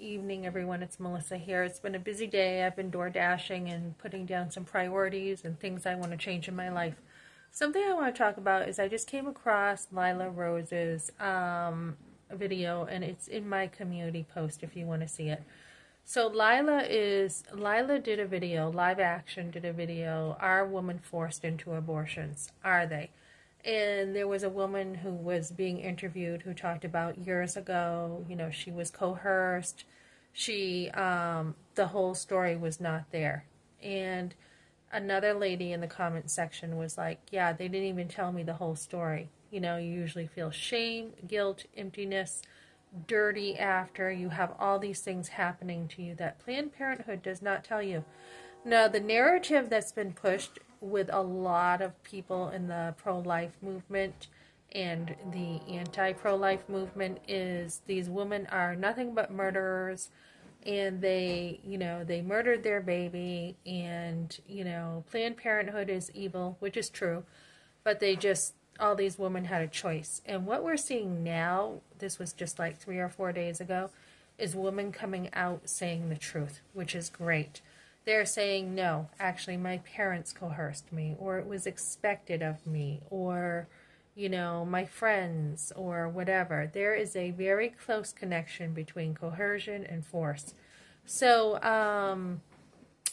evening, everyone. It's Melissa here. It's been a busy day. I've been door dashing and putting down some priorities and things I want to change in my life. Something I want to talk about is I just came across Lila Rose's video, and it's in my community post if you want to see it. So Lila did a video, live action did a video. Are women forced into abortions? Are they? And there was a woman who was being interviewed who talked about years ago, she was coerced. The whole story was not there. And another lady in the comment section was like, yeah, they didn't even tell me the whole story. You usually feel shame, guilt, emptiness, dirty after. You have all these things happening to you that Planned Parenthood does not tell you. Now, the narrative that's been pushed with a lot of people in the pro-life movement and the anti-pro-life movement is these women are nothing but murderers, and they murdered their baby, and, Planned Parenthood is evil, which is true, but all these women had a choice. And what we're seeing now, this was just like 3 or 4 days ago, is women coming out saying the truth, which is great. They're saying, no, actually my parents coerced me, or it was expected of me, or, my friends, or whatever. There is a very close connection between coercion and force. So,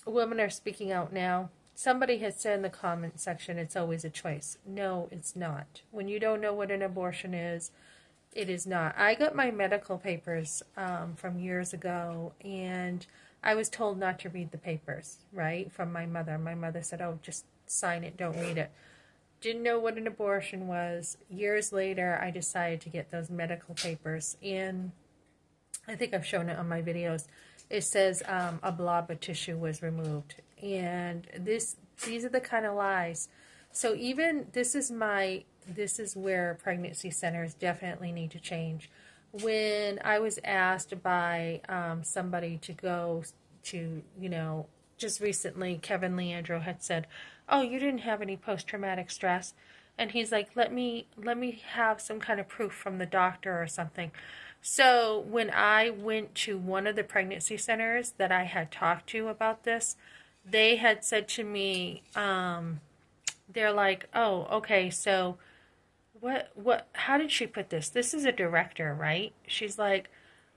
women are speaking out now. Somebody has said in the comment section, it's always a choice. No, it's not. When you don't know what an abortion is, it is not. I got my medical papers from years ago, and I was told not to read the papers, right, from my mother. My mother said, oh, just sign it, don't read it. Didn't know what an abortion was. Years later, I decided to get those medical papers, and I think I've shown it on my videos. It says a blob of tissue was removed, and these are the kind of lies. So even this is where pregnancy centers definitely need to change. When I was asked by somebody to go to, just recently, Kevin Leandro had said, oh, you didn't have any post-traumatic stress. And he's like, let me have some kind of proof from the doctor or something. So when I went to one of the pregnancy centers that I had talked to about this, they had said to me, they're like, oh, okay, so how did she put this? This is a director, right? She's like,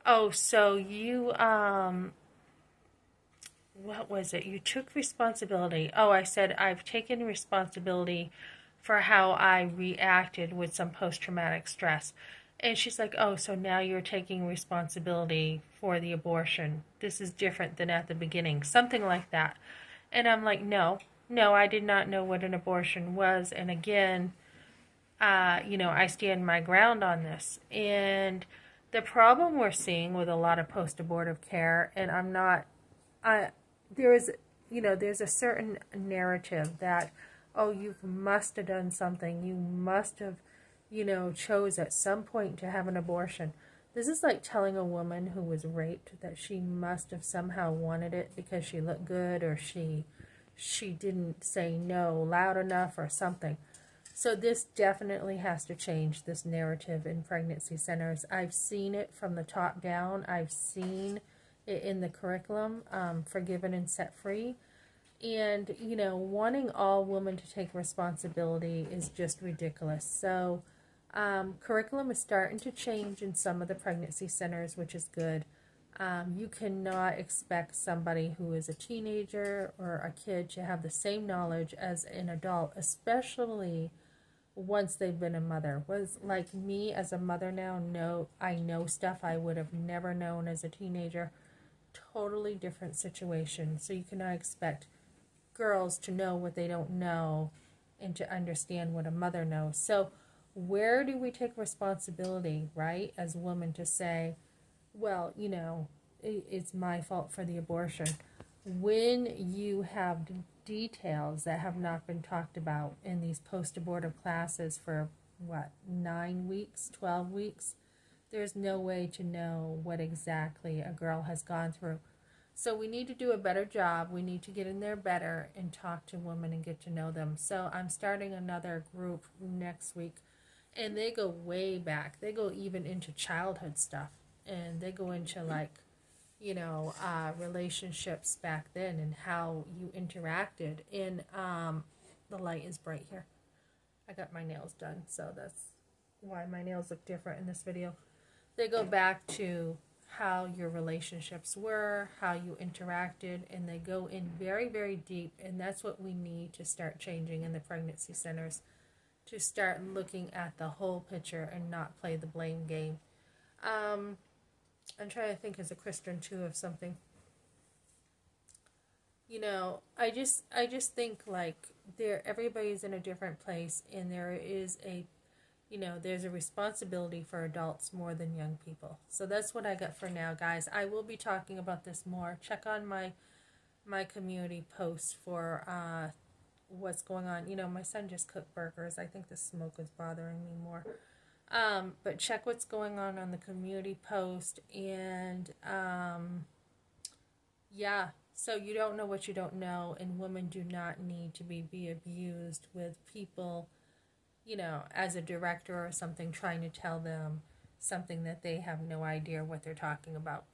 oh, so you, what was it? You took responsibility. Oh, I said, I've taken responsibility for how I reacted with some post-traumatic stress. And she's like, oh, so now you're taking responsibility for the abortion. This is different than at the beginning. Something like that. And I'm like, no, I did not know what an abortion was. And again, I stand my ground on this. And the problem we're seeing with a lot of post-abortive care, and there's a certain narrative that, oh, you must have done something. You must have, chose at some point to have an abortion. This is like telling a woman who was raped that she must have somehow wanted it because she looked good, or she didn't say no loud enough or something. So this definitely has to change, this narrative in pregnancy centers. I've seen it from the top down. I've seen it in the curriculum, Forgiven and Set Free. And, wanting all women to take responsibility is just ridiculous. So curriculum is starting to change in some of the pregnancy centers, which is good. You cannot expect somebody who is a teenager or a kid to have the same knowledge as an adult, especially once they've been a mother. Was like me as a mother now, I know stuff I would have never known as a teenager. Totally different situation. So you cannot expect girls to know what they don't know and to understand what a mother knows. So where do we take responsibility, right, as women, to say, well, it's my fault for the abortion, when you have details that have not been talked about in these post-abortive classes for, 9 weeks, 12 weeks? There's no way to know what exactly a girl has gone through. So we need to do a better job. We need to get in there better and talk to women and get to know them. So I'm starting another group next week, and they go way back. They go even into childhood stuff, and they go into like relationships back then and how you interacted. And the light is bright here. I got my nails done, so that's why my nails look different in this video. They go back to how your relationships were, how you interacted, and they go in very, very deep. And that's what we need to start changing in the pregnancy centers, to start looking at the whole picture and not play the blame game. I'm trying to think as a Christian too of something. I just think like everybody's in a different place, and there is there's a responsibility for adults more than young people. So that's what I got for now, guys. I will be talking about this more. Check on my community posts for what's going on. My son just cooked burgers. I think the smoke is bothering me more. But check what's going on the community post, and yeah. So you don't know what you don't know, and women do not need to be abused with people, as a director or something trying to tell them something that they have no idea what they're talking about.